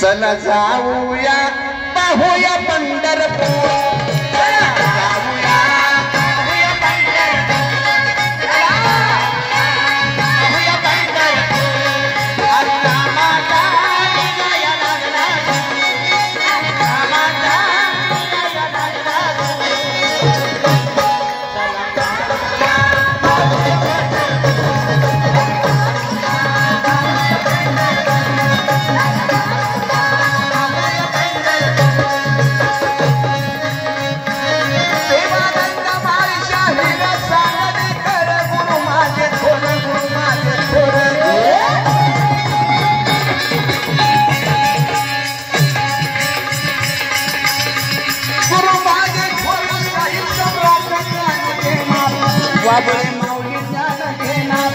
चला जाऊया पाहूया पंढरपूर वाबळे माऊली ज्ञान घेणार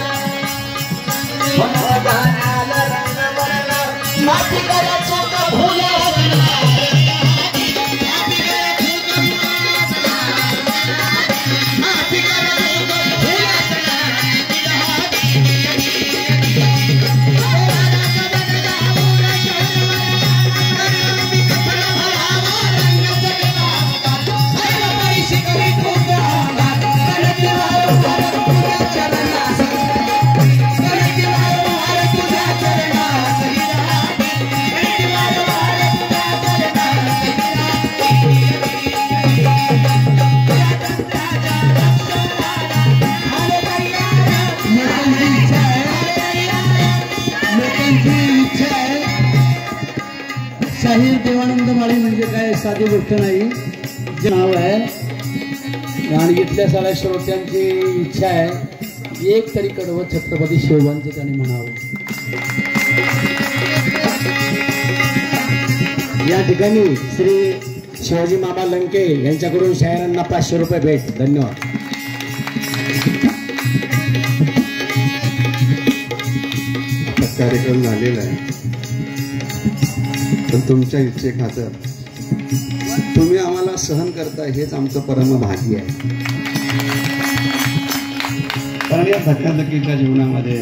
भगवानाला रंग भरणार माती करायचो का भुला शाहीर देवानंद माळी म्हणजे काय साधी गोष्ट नाही, जे नाव आहे आणि इथल्या साऱ्या श्रोत्यांची इच्छा आहे एक तरी कडवं छत्रपती शिवबांचं त्यांनी म्हणावं. या ठिकाणी श्री शिवाजी मामा लंके यांच्याकडून शाहिरांना 500 रुपये भेट. धन्यवाद. कार्यक्रम झालेला आहे पण तुमच्या इच्छेखातर तुम्ही आम्हाला सहन करता हेच आमचं परम भाग्य आहे. कारण या धकाधकीच्या जीवनामध्ये